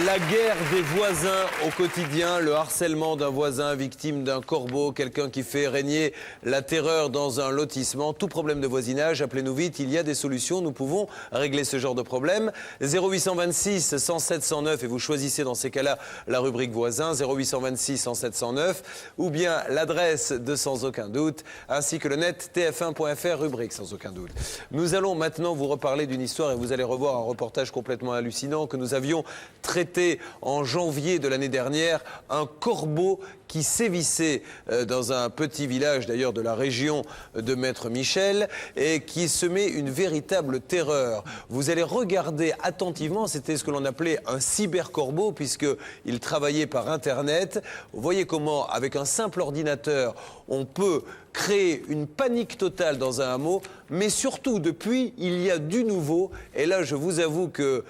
La guerre des voisins au quotidien, le harcèlement d'un voisin victime d'un corbeau, quelqu'un qui fait régner la terreur dans un lotissement. Tout problème de voisinage, appelez-nous vite, il y a des solutions, nous pouvons régler ce genre de problème. 0826 107 109 et vous choisissez dans ces cas-là la rubrique voisin, 0826 107 109 ou bien l'adresse de Sans Aucun Doute ainsi que le net tf1.fr rubrique Sans Aucun Doute. Nous allons maintenant vous reparler d'une histoire et vous allez revoir un reportage complètement hallucinant que nous avions traité en janvier de l'année dernière, un corbeau qui sévissait dans un petit village d'ailleurs de la région de Maître Michel et qui semait une véritable terreur. Vous allez regarder attentivement, c'était ce que l'on appelait un cybercorbeau puisqu'il travaillait par Internet. Vous voyez comment avec un simple ordinateur on peut créer une panique totale dans un hameau, mais surtout depuis il y a du nouveau et là je vous avoue que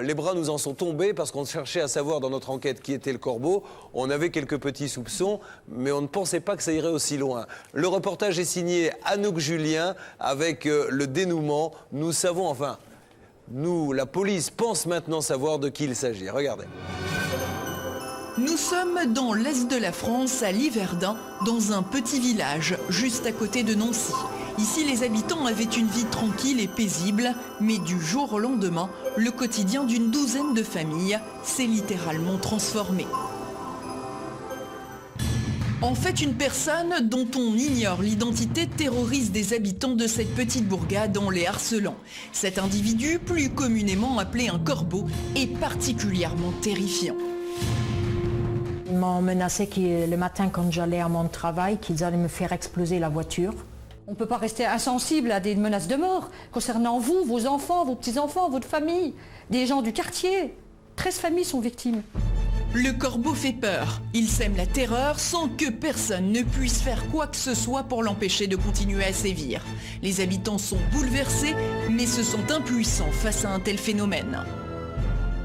les bras nous en sont tombés parce qu'on cherchait à savoir dans notre enquête qui était le corbeau. On avait quelques petits soupçons, mais on ne pensait pas que ça irait aussi loin. Le reportage est signé Anouk Julien avec le dénouement. Nous savons, enfin, nous, la police pense maintenant savoir de qui il s'agit. Regardez. Nous sommes dans l'est de la France, à Liverdun, dans un petit village, juste à côté de Nancy. Ici, les habitants avaient une vie tranquille et paisible, mais du jour au lendemain, le quotidien d'une douzaine de familles s'est littéralement transformé. En fait, une personne dont on ignore l'identité terrorise des habitants de cette petite bourgade en les harcelant. Cet individu, plus communément appelé un corbeau, est particulièrement terrifiant. Ils m'ont menacé le matin quand j'allais à mon travail qu'ils allaient me faire exploser la voiture. On ne peut pas rester insensible à des menaces de mort concernant vous, vos enfants, vos petits-enfants, votre famille, des gens du quartier. 13 familles sont victimes. Le corbeau fait peur. Il sème la terreur sans que personne ne puisse faire quoi que ce soit pour l'empêcher de continuer à sévir. Les habitants sont bouleversés, mais se sentent impuissants face à un tel phénomène.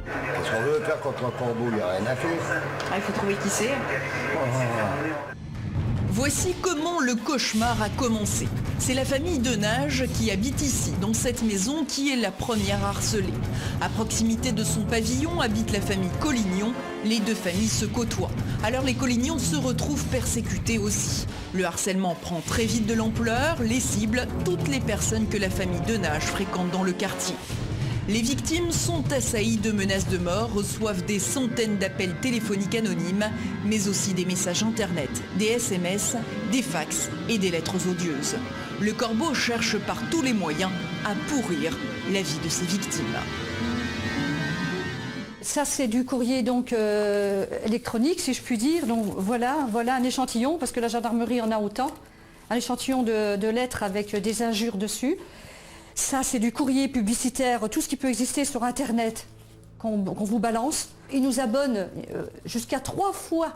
Qu'est-ce qu'on veut faire contre un corbeau? Il n'y a rien à faire. Il faut trouver qui c'est. Voici comment le cauchemar a commencé. C'est la famille Denage qui habite ici, dans cette maison qui est la première harcelée. À proximité de son pavillon habite la famille Collignon. Les deux familles se côtoient. Alors les Collignons se retrouvent persécutés aussi. Le harcèlement prend très vite de l'ampleur, les cibles, toutes les personnes que la famille Denage fréquente dans le quartier. Les victimes sont assaillies de menaces de mort, reçoivent des centaines d'appels téléphoniques anonymes, mais aussi des messages internet, des SMS, des fax et des lettres odieuses. Le corbeau cherche par tous les moyens à pourrir la vie de ses victimes. Ça, c'est du courrier donc électronique, si je puis dire. Donc voilà un échantillon, parce que la gendarmerie en a autant. Un échantillon de lettres avec des injures dessus. Ça, c'est du courrier publicitaire, tout ce qui peut exister sur Internet qu'on vous balance. Ils nous abonnent jusqu'à 3 fois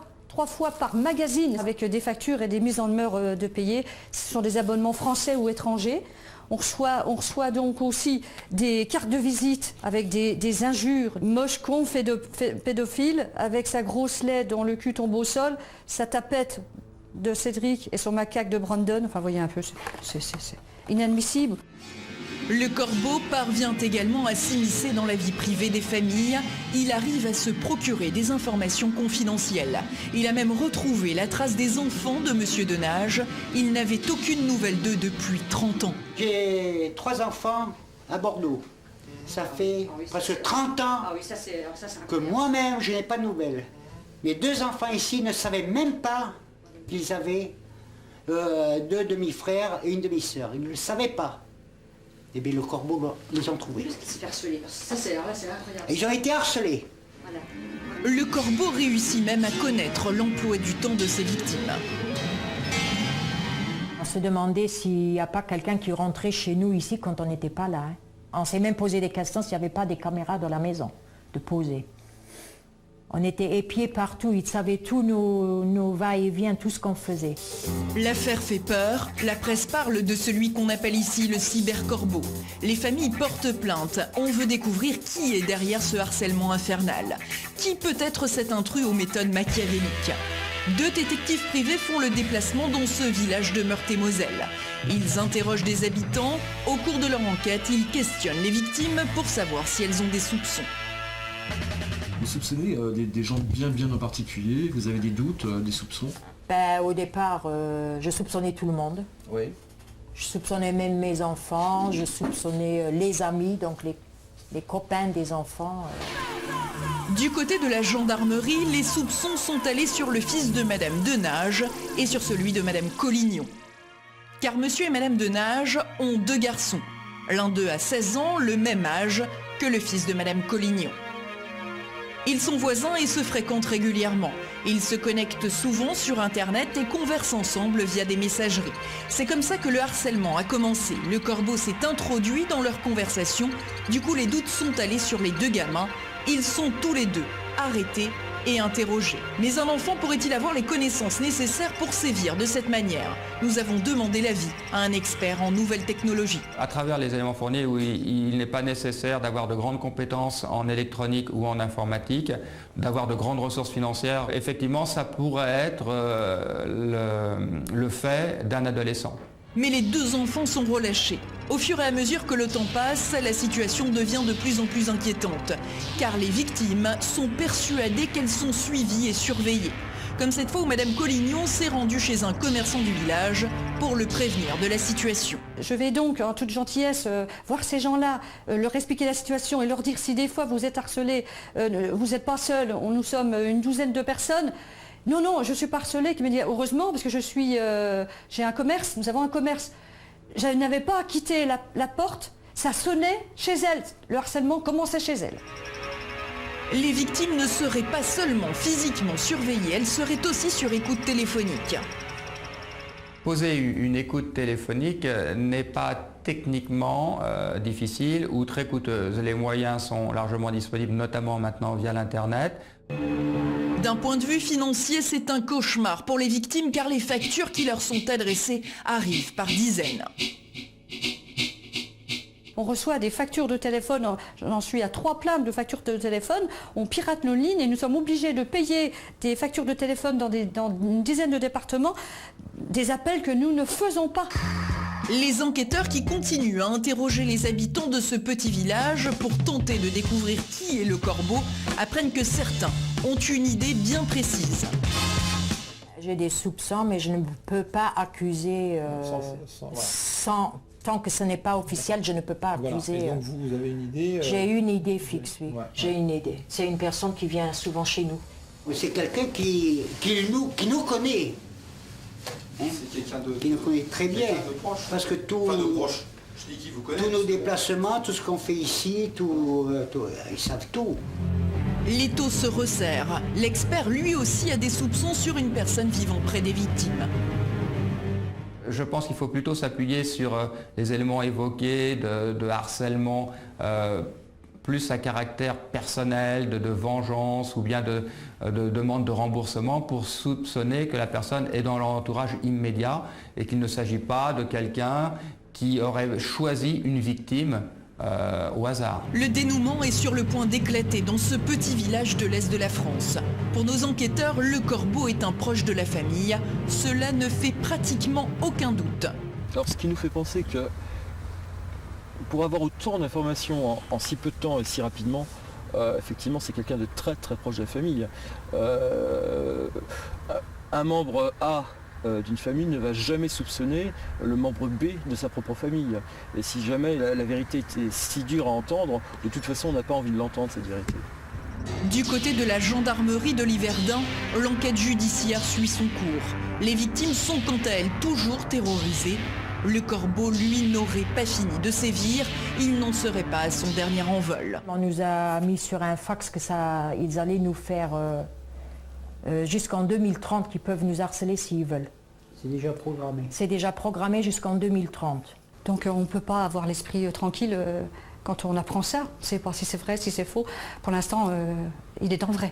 par magazine avec des factures et des mises en demeure de payer. Ce sont des abonnements français ou étrangers. On reçoit donc aussi des cartes de visite avec des injures. Moche con, pédophile, avec sa grosse laie dont le cul tombe au sol, sa tapette de Cédric et son macaque de Brandon. Enfin, voyez un peu, c'est inadmissible. Le corbeau parvient également à s'immiscer dans la vie privée des familles. Il arrive à se procurer des informations confidentielles. Il a même retrouvé la trace des enfants de Monsieur Denage. Il n'avait aucune nouvelle d'eux depuis 30 ans. J'ai 3 enfants à Bordeaux. Ça fait presque 30 ans que moi-même, je n'ai pas de nouvelles. Mes 2 enfants ici ne savaient même pas qu'ils avaient 2 demi-frères et une demi-sœur. Ils ne le savaient pas. Et bien le corbeau, ils ont trouvé. Qu'est-ce qui s'est fait harceler? Ça, c'est incroyable. Ils ont été harcelés. Voilà. Le corbeau réussit même à connaître l'emploi du temps de ses victimes. On se demandait s'il n'y a pas quelqu'un qui rentrait chez nous ici quand on n'était pas là. On s'est même posé des questions s'il n'y avait pas des caméras dans la maison, de poser. On était épiés partout, ils savaient tous nos va-et-vient, tout ce qu'on faisait. L'affaire fait peur, la presse parle de celui qu'on appelle ici le cybercorbeau. Les familles portent plainte, on veut découvrir qui est derrière ce harcèlement infernal. Qui peut être cet intrus aux méthodes machiavéliques? 2 détectives privés font le déplacement dans ce village de Meurthe-et-Moselle. Ils interrogent des habitants, au cours de leur enquête, ils questionnent les victimes pour savoir si elles ont des soupçons. Vous soupçonnez des gens bien en particulier? Vous avez des doutes, des soupçons? Au départ, je soupçonnais tout le monde. Oui. Je soupçonnais même mes enfants, je soupçonnais les amis, donc les copains des enfants. Du côté de la gendarmerie, les soupçons sont allés sur le fils de Madame Denage et sur celui de Madame Collignon. Car Monsieur et Madame Denage ont 2 garçons. L'un d'eux a 16 ans, le même âge que le fils de Madame Collignon. Ils sont voisins et se fréquentent régulièrement. Ils se connectent souvent sur Internet et conversent ensemble via des messageries. C'est comme ça que le harcèlement a commencé. Le corbeau s'est introduit dans leur conversation. Du coup, les doutes sont allés sur les 2 gamins. Ils sont tous les 2 arrêtés et interrogés. Mais un enfant pourrait-il avoir les connaissances nécessaires pour sévir de cette manière? Nous avons demandé l'avis à un expert en nouvelles technologies. À travers les éléments fournis, oui, il n'est pas nécessaire d'avoir de grandes compétences en électronique ou en informatique, d'avoir de grandes ressources financières. Effectivement, ça pourrait être le fait d'un adolescent. Mais les 2 enfants sont relâchés. Au fur et à mesure que le temps passe, la situation devient de plus en plus inquiétante, car les victimes sont persuadées qu'elles sont suivies et surveillées. Comme cette fois où Madame Collignon s'est rendue chez un commerçant du village pour le prévenir de la situation. Je vais donc, en toute gentillesse, voir ces gens-là, leur expliquer la situation et leur dire si des fois vous êtes harcelés, vous n'êtes pas seuls, nous sommes une douzaine de personnes. Non, je suis pas harcelée, qui me dit heureusement parce que j'ai un commerce, nous avons un commerce. Je n'avais pas à quitter la porte, ça sonnait chez elle. Le harcèlement commençait chez elle. Les victimes ne seraient pas seulement physiquement surveillées, elles seraient aussi sur écoute téléphonique. Poser une écoute téléphonique n'est pas techniquement difficile ou très coûteuse. Les moyens sont largement disponibles, notamment maintenant via l'Internet. D'un point de vue financier, c'est un cauchemar pour les victimes car les factures qui leur sont adressées arrivent par dizaines. On reçoit des factures de téléphone, j'en suis à 3 plaintes de factures de téléphone, on pirate nos lignes et nous sommes obligés de payer des factures de téléphone dans une dizaine de départements, des appels que nous ne faisons pas. Les enquêteurs qui continuent à interroger les habitants de ce petit village pour tenter de découvrir qui est le corbeau apprennent que certains ont une idée bien précise. J'ai des soupçons, mais je ne peux pas accuser tant que ce n'est pas officiel, je ne peux pas accuser. Voilà. Et donc vous avez une idée J'ai une idée fixe, oui. Ouais. J'ai une idée. C'est une personne qui vient souvent chez nous. C'est quelqu'un qui nous connaît. Hein, qui nous connaît très bien. Parce que tous nos déplacements, tout ce qu'on fait ici, ils savent tout. L'étau se resserre. L'expert lui aussi a des soupçons sur une personne vivant près des victimes. Je pense qu'il faut plutôt s'appuyer sur les éléments évoqués de harcèlement plus à caractère personnel, de vengeance ou bien de demande de remboursement pour soupçonner que la personne est dans l'entourage immédiat et qu'il ne s'agit pas de quelqu'un qui aurait choisi une victime au hasard. Le dénouement est sur le point d'éclater dans ce petit village de l'Est de la France. Pour nos enquêteurs, le corbeau est un proche de la famille. Cela ne fait pratiquement aucun doute. Alors ce qui nous fait penser que pour avoir autant d'informations en si peu de temps et si rapidement, effectivement c'est quelqu'un de très très proche de la famille. Un membre A d'une famille ne va jamais soupçonner le membre B de sa propre famille. Et si jamais la vérité était si dure à entendre, de toute façon on n'a pas envie de l'entendre cette vérité. Du côté de la gendarmerie de Liverdun, l'enquête judiciaire suit son cours. Les victimes sont quant à elles toujours terrorisées. Le corbeau, lui, n'aurait pas fini de sévir. Il n'en serait pas à son dernier envol. On nous a mis sur un fax que ils allaient nous faire jusqu'en 2030, qu'ils peuvent nous harceler s'ils veulent. C'est déjà programmé. C'est déjà programmé jusqu'en 2030. Donc on ne peut pas avoir l'esprit tranquille quand on apprend ça. On ne sait pas si c'est vrai, si c'est faux. Pour l'instant, il est dans le vrai.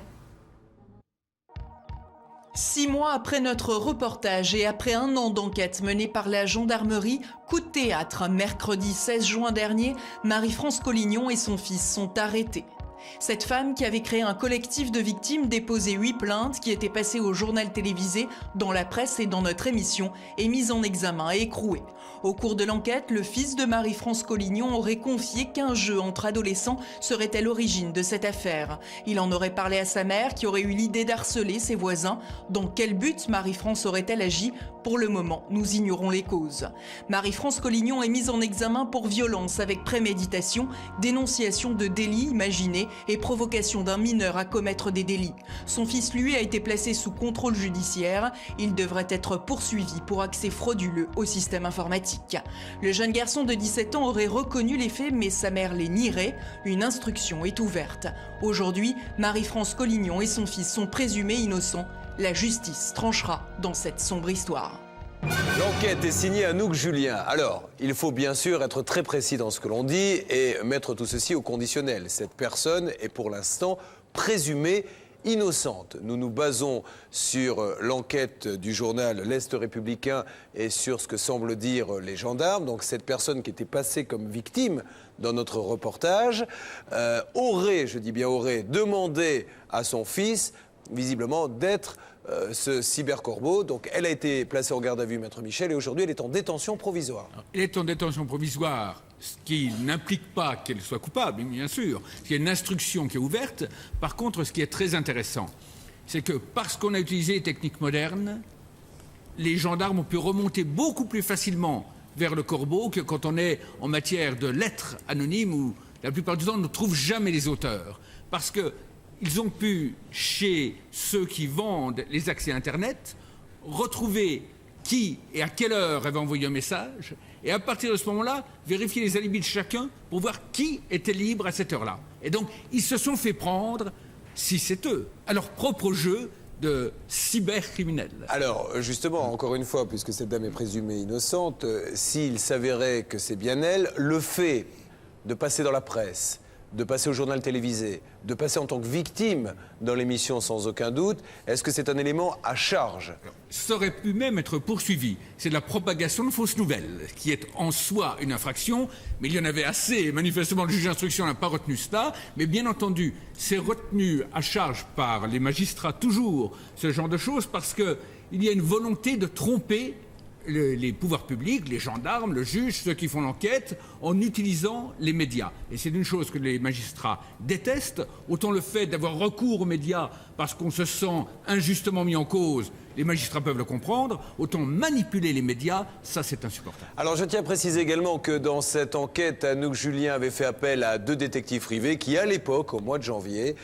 6 mois après notre reportage et après 1 an d'enquête menée par la gendarmerie, coup de théâtre, mercredi 16 juin dernier, Marie-France Collignon et son fils sont arrêtés. Cette femme qui avait créé un collectif de victimes déposé 8 plaintes qui étaient passées au journal télévisé, dans la presse et dans notre émission est mise en examen et écrouée. Au cours de l'enquête, le fils de Marie-France Collignon aurait confié qu'un jeu entre adolescents serait à l'origine de cette affaire. Il en aurait parlé à sa mère qui aurait eu l'idée d'harceler ses voisins. Dans quel but Marie-France aurait-elle agi? Pour le moment, nous ignorons les causes. Marie-France Collignon est mise en examen pour violence avec préméditation, dénonciation de délits imaginés et provocation d'un mineur à commettre des délits. Son fils, lui, a été placé sous contrôle judiciaire. Il devrait être poursuivi pour accès frauduleux au système informatique. Le jeune garçon de 17 ans aurait reconnu les faits, mais sa mère les nierait. Une instruction est ouverte. Aujourd'hui, Marie-France Collignon et son fils sont présumés innocents. La justice tranchera dans cette sombre histoire. L'enquête est signée Anouk Julien. Alors, il faut bien sûr être très précis dans ce que l'on dit et mettre tout ceci au conditionnel. Cette personne est pour l'instant présumée innocente. Nous nous basons sur l'enquête du journal L'Est républicain et sur ce que semblent dire les gendarmes. Donc cette personne qui était passée comme victime dans notre reportage aurait, je dis bien aurait, demandé à son fils visiblement d'être ce cybercorbeau. Donc elle a été placée en garde à vue, Maître Michel, et aujourd'hui elle est en détention provisoire. Elle est en détention provisoire, ce qui n'implique pas qu'elle soit coupable, bien sûr. Il y a une instruction qui est ouverte. Par contre, ce qui est très intéressant, c'est que parce qu'on a utilisé les techniques modernes, les gendarmes ont pu remonter beaucoup plus facilement vers le corbeau que quand on est en matière de lettres anonymes où la plupart du temps on ne trouve jamais les auteurs. Parce que ils ont pu, chez ceux qui vendent les accès Internet, retrouver qui et à quelle heure avait envoyé un message, et à partir de ce moment-là, vérifier les alibis de chacun pour voir qui était libre à cette heure-là. Et donc, ils se sont fait prendre, si c'est eux, à leur propre jeu de cybercriminels. Alors, justement, encore une fois, puisque cette dame est présumée innocente, s'il s'avérait que c'est bien elle, le fait de passer dans la presse, de passer au journal télévisé, de passer en tant que victime dans l'émission sans aucun doute, est-ce que c'est un élément à charge? Ça aurait pu même être poursuivi. C'est de la propagation de fausses nouvelles, qui est en soi une infraction, mais il y en avait assez. Manifestement, le juge d'instruction n'a pas retenu cela, mais bien entendu, c'est retenu à charge par les magistrats toujours, ce genre de choses, parce qu'il y a une volonté de tromper les pouvoirs publics, les gendarmes, le juge, ceux qui font l'enquête, en utilisant les médias. Et c'est une chose que les magistrats détestent. Autant le fait d'avoir recours aux médias parce qu'on se sent injustement mis en cause, les magistrats peuvent le comprendre. Autant manipuler les médias, ça c'est insupportable. Alors je tiens à préciser également que dans cette enquête, Anouk Julien avait fait appel à 2 détectives privés qui, à l'époque, au mois de janvier,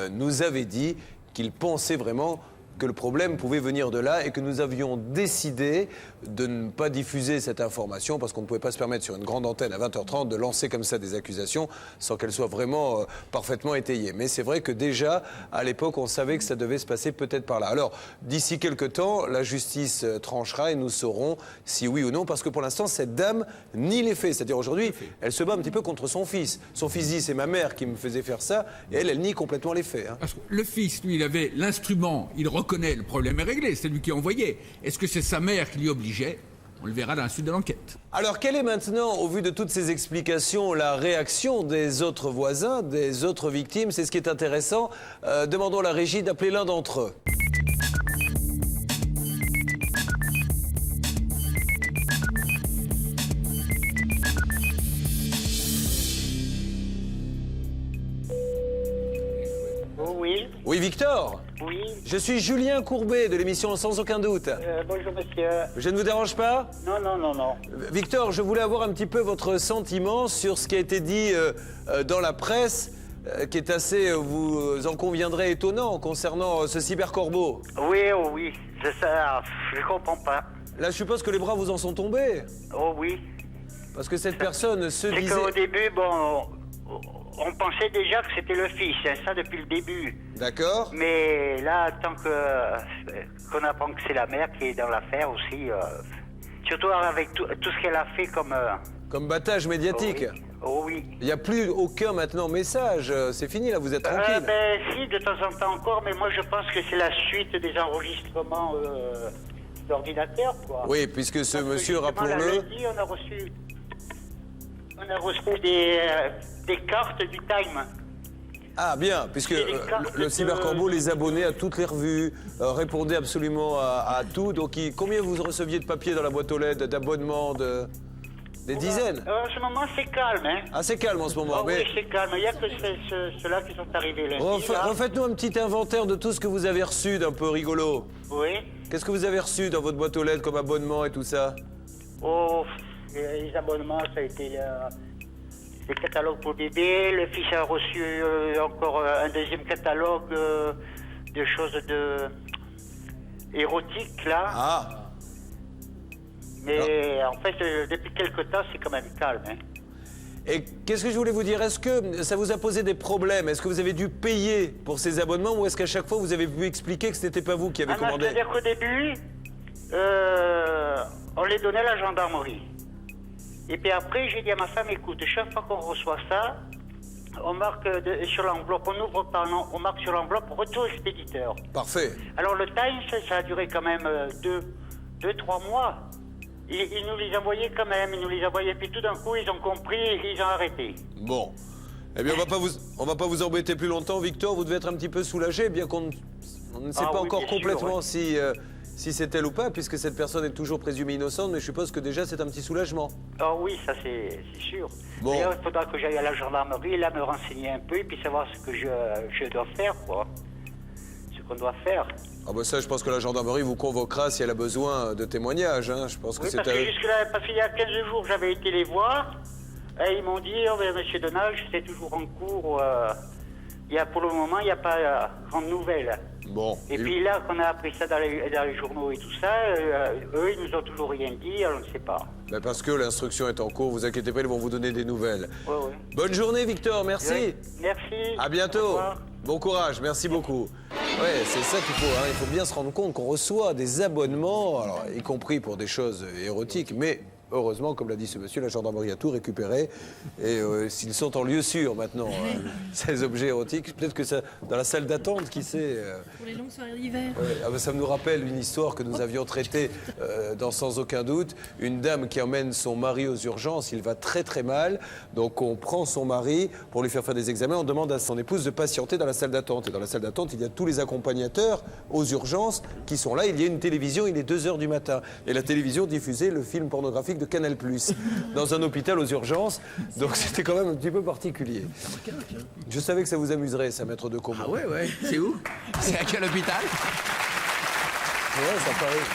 nous avaient dit qu'ils pensaient vraiment que le problème pouvait venir de là et que nous avions décidé de ne pas diffuser cette information parce qu'on ne pouvait pas se permettre sur une grande antenne à 20h30 de lancer comme ça des accusations sans qu'elles soient vraiment parfaitement étayées. Mais c'est vrai que déjà, à l'époque, on savait que ça devait se passer peut-être par là. Alors, d'ici quelques temps, la justice tranchera et nous saurons si oui ou non, parce que pour l'instant, cette dame nie les faits. C'est-à-dire aujourd'hui, elle se bat un petit peu contre son fils. Son fils dit, c'est ma mère qui me faisait faire ça, et elle nie complètement les faits. Parce que le fils, lui, il avait l'instrument, il reconnaît, le problème est réglé, c'est lui qui a envoyé. Est-ce que c'est sa mère qui l'y obligeait? On le verra dans la suite de l'enquête. Alors, quelle est maintenant, au vu de toutes ces explications, la réaction des autres voisins, des autres victimes? C'est ce qui est intéressant. Demandons à la régie d'appeler l'un d'entre eux. Oui, Victor? Oui. Je suis Julien Courbet de l'émission Sans aucun doute. Bonjour monsieur. Je ne vous dérange pas? Non, non, non, non. Victor, je voulais avoir un petit peu votre sentiment sur ce qui a été dit dans la presse, qui est assez, vous en conviendrez, étonnant concernant ce cybercorbeau. Oui, oh oui, je comprends pas. Là, je suppose que les bras vous en sont tombés. Oh oui. Parce que cette personne se disait... C'est qu'au début, bon... On pensait déjà que c'était le fils, hein, ça depuis le début. D'accord. Mais là, tant qu'on apprend que c'est la mère qui est dans l'affaire aussi, surtout avec tout ce qu'elle a fait comme... Comme battage médiatique. Oh oui. Il n'y a plus aucun maintenant message, c'est fini là, vous êtes tranquille. Si, de temps en temps encore, mais moi je pense que c'est la suite des enregistrements d'ordinateur, quoi. Oui, puisque ce monsieur, rappelons-le... Lundi, on a reçu des cartes du Time. Ah bien, puisque le Cybercorbeau les abonnait à toutes les revues, répondait absolument à tout. Donc combien vous receviez de papier dans la boîte aux lettres, d'abonnements, des dizaines? En ce moment, c'est calme. Hein. Ah, c'est calme en ce moment. Oh, mais... Oui, c'est calme. Il n'y a que ceux-là qui sont arrivés lundi. Refaites-nous un petit inventaire de tout ce que vous avez reçu d'un peu rigolo. Oui. Qu'est-ce que vous avez reçu dans votre boîte aux lettres comme abonnement et tout ça? Oh, les abonnements, ça a été les catalogues pour bébé. Le fils a reçu encore un deuxième catalogue de choses érotiques, là. Ah. Mais en fait, depuis quelque temps, c'est quand même calme. Hein. Et qu'est-ce que je voulais vous dire? Est-ce que ça vous a posé des problèmes? Est-ce que vous avez dû payer pour ces abonnements ou est-ce qu'à chaque fois vous avez pu expliquer que ce n'était pas vous qui avez commandé? C'est-à-dire qu'au début, on les donnait à la gendarmerie. Et puis après, j'ai dit à ma femme, écoute, chaque fois qu'on reçoit ça, on marque sur l'enveloppe, on ouvre par nom, on marque sur l'enveloppe retour expéditeur. Parfait. Alors le Times, ça a duré quand même 2-3 mois. Ils nous les envoyaient quand même, ils nous les envoyaient, puis tout d'un coup, ils ont compris et ils ont arrêté. Bon. Eh bien, on va pas vous embêter plus longtemps, Victor. Vous devez être un petit peu soulagé, bien qu'on ne sait pas encore complètement si c'est elle ou pas, puisque cette personne est toujours présumée innocente, mais je suppose que déjà, c'est un petit soulagement. Ah oui, ça c'est sûr. Bon. D'ailleurs, il faudra que j'aille à la gendarmerie, là, me renseigner un peu, et puis savoir ce que je dois faire, quoi. Ce qu'on doit faire. Ah bah ça, je pense que la gendarmerie vous convoquera si elle a besoin de témoignages. Hein. Je pense que oui, c'est parce que jusque-là, parce qu'il y a 15 jours, j'avais été les voir, et ils m'ont dit, oh, mais monsieur Denage, c'est toujours en cours. Pour le moment, il n'y a pas grande nouvelle. Bon. Et puis là, qu'on a appris ça dans les journaux et tout ça, eux, ils nous ont toujours rien dit, alors on ne sait pas. Ben parce que l'instruction est en cours, vous inquiétez pas, ils vont vous donner des nouvelles. Oui, oui. Bonne journée, Victor, merci. Oui, merci. À bientôt. Bon courage, merci beaucoup. Ouais, c'est ça qu'il faut, hein. Il faut bien se rendre compte qu'on reçoit des abonnements, alors, y compris pour des choses érotiques, mais heureusement, comme l'a dit ce monsieur, la gendarmerie a tout récupéré. Et s'ils sont en lieu sûr maintenant, ces objets érotiques, peut-être que ça, dans la salle d'attente, qui sait. Pour les longues soirées d'hiver. Ça nous rappelle une histoire que nous avions traitée dans Sans aucun doute. Une dame qui emmène son mari aux urgences, il va très très mal. Donc on prend son mari pour lui faire des examens. On demande à son épouse de patienter dans la salle d'attente. Et dans la salle d'attente, il y a tous les accompagnateurs aux urgences qui sont là. Il y a une télévision, il est 2h du matin. Et la télévision diffusait le film pornographique de Canal+, dans un hôpital aux urgences. Donc c'était quand même un petit peu particulier. Je savais que ça vous amuserait, ça, maître de Comont. Ah ouais, c'est où? C'est à quel hôpital? Ouais, ça paraît.